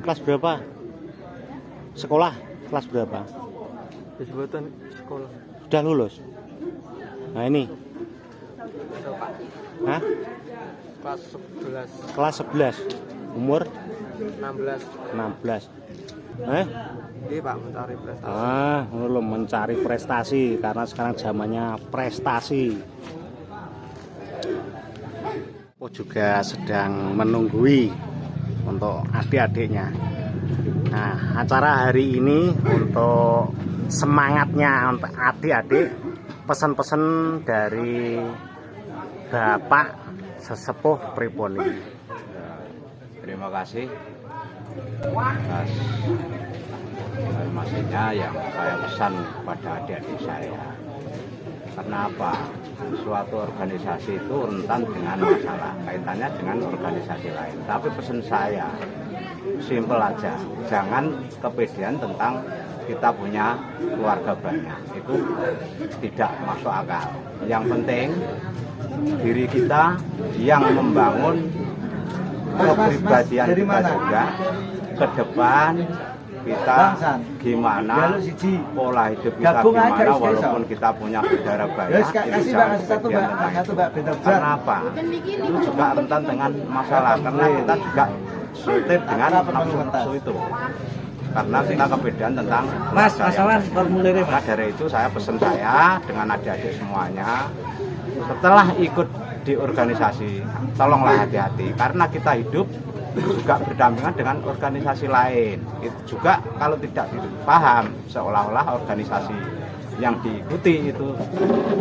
Kelas berapa? Sekolah kelas berapa? Disebutkan sekolah. Sudah lulus? Nah ini. Hah? Kelas 11. Kelas 11. Umur 16. 16. Iya Pak, mencari prestasi. Belum mencari prestasi karena sekarang zamannya prestasi. Aku juga sedang menunggui untuk adik-adiknya. Nah, acara hari ini untuk semangatnya untuk adik-adik, pesan-pesan dari Bapak Sesepuh Pripun. Terima kasih atas informasinya yang saya pesan pada adik-adik saya. Karena apa? Suatu organisasi itu rentan dengan masalah, kaitannya dengan organisasi lain. Tapi pesan saya simpel aja, jangan kepedean tentang kita punya keluarga banyak, itu tidak masuk akal. Yang penting diri kita yang membangun kepribadian kita juga ke depan, kita gimana pola hidup kita gimana, walaupun kita punya saudara banyak, itu jangan kepedean tentang itu. Karena apa? Itu juga rentan dengan masalah, karena kita juga sulit dengan nafsu itu. Karena kita kepedean tentang masalah formulir. Maka dari itu saya pesan saya dengan adik-adik semuanya, setelah ikut di organisasi, tolonglah hati-hati, karena kita hidup juga berdampingan dengan organisasi lain. Itu juga kalau tidak dipaham, seolah-olah organisasi yang diikuti itu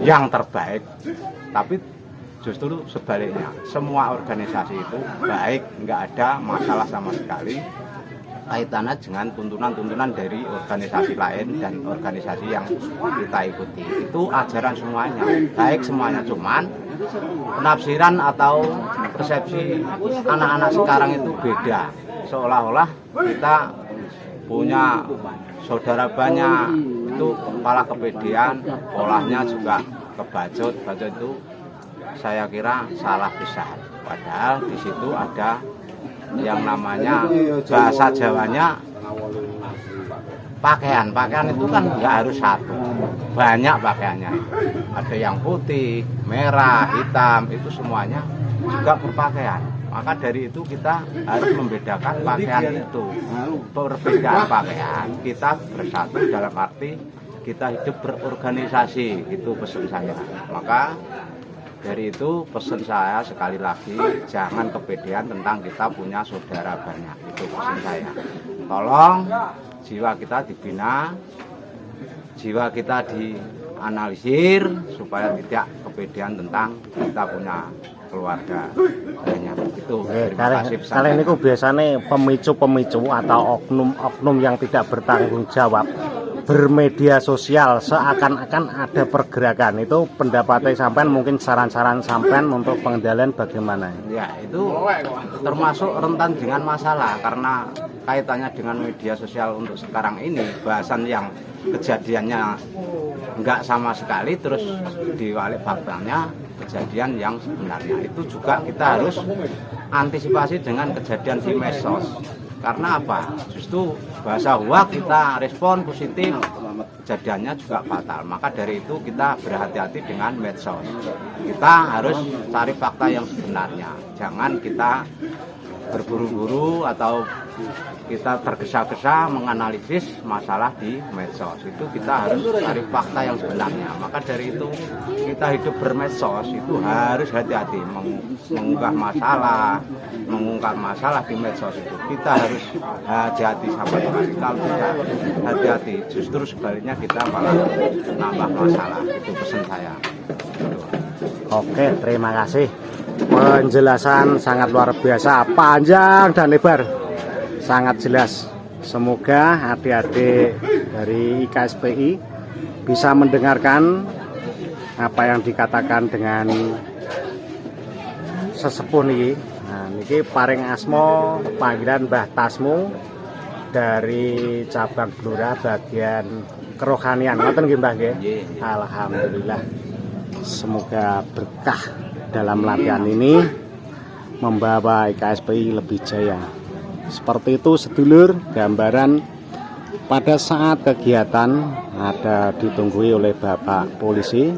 yang terbaik, tapi justru sebaliknya, semua organisasi itu baik, nggak ada masalah sama sekali kaitannya dengan tuntunan-tuntunan dari organisasi lain dan organisasi yang kita ikuti. Itu ajaran semuanya, baik semuanya, cuman penafsiran atau persepsi anak-anak sekarang itu beda. Seolah-olah kita punya saudara banyak, itu malah kepedean, polanya juga kebacot. Bacot itu saya kira salah besar. Padahal di situ ada yang namanya bahasa Jawanya pakaian. Pakaian itu kan nggak harus satu, banyak pakaiannya itu. Ada yang putih, merah, hitam, itu semuanya juga berpakaian. Maka dari itu kita harus membedakan pakaian itu. Perbedaan pakaian kita bersatu dalam arti kita hidup berorganisasi, itu pesan saya. Maka dari itu pesan saya sekali lagi, jangan kepedean tentang kita punya saudara banyak, itu pesan saya. Tolong jiwa kita dibina, jiwa kita dianalisir supaya tidak kepedean tentang kita punya keluarga banyak. Itu terima kasih. Kalian itu biasanya pemicu-pemicu atau oknum-oknum yang tidak bertanggung jawab bermedia sosial, seakan-akan ada pergerakan. Itu pendapatnya sampean, mungkin saran-saran sampean untuk pengendalian bagaimana? Ya, itu termasuk rentan dengan masalah karena kaitannya dengan media sosial untuk sekarang ini, bahasan yang kejadiannya enggak sama sekali, terus diwalik faktanya kejadian yang sebenarnya. Itu juga kita harus antisipasi dengan kejadian di medsos. Karena apa? Justru bahasa hoax kita respon positif, kejadiannya juga fatal. Maka dari itu kita berhati-hati dengan medsos. Kita harus cari fakta yang sebenarnya. Jangan kita berburu-buru atau kita tergesa-gesa menganalisis masalah di medsos. Itu kita harus cari fakta yang sebenarnya. Maka dari itu kita hidup bermedsos itu harus hati-hati mengungkap masalah di medsos itu. Kita harus hati-hati sahabat. Kalau tidak hati-hati, justru sebaliknya kita malah nambah masalah. Itu pesan saya. Oke, terima kasih. Penjelasan sangat luar biasa, panjang dan lebar, sangat jelas. Semoga adik-adik dari IKSPI bisa mendengarkan apa yang dikatakan dengan sesepuh niki. Nah, niki paring asmo panggilan Mbah Tasmu dari cabang Blora bagian kerohanian. Ngoten nggih Mbah nggih? Alhamdulillah. Semoga berkah dalam latihan ini membawa IKSPI lebih jaya. Seperti itu sedulur gambaran pada saat kegiatan ada ditunggui oleh Bapak polisi,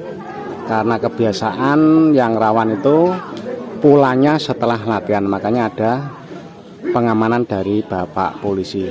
karena kebiasaan yang rawan itu pulangnya setelah latihan, makanya ada pengamanan dari Bapak polisi.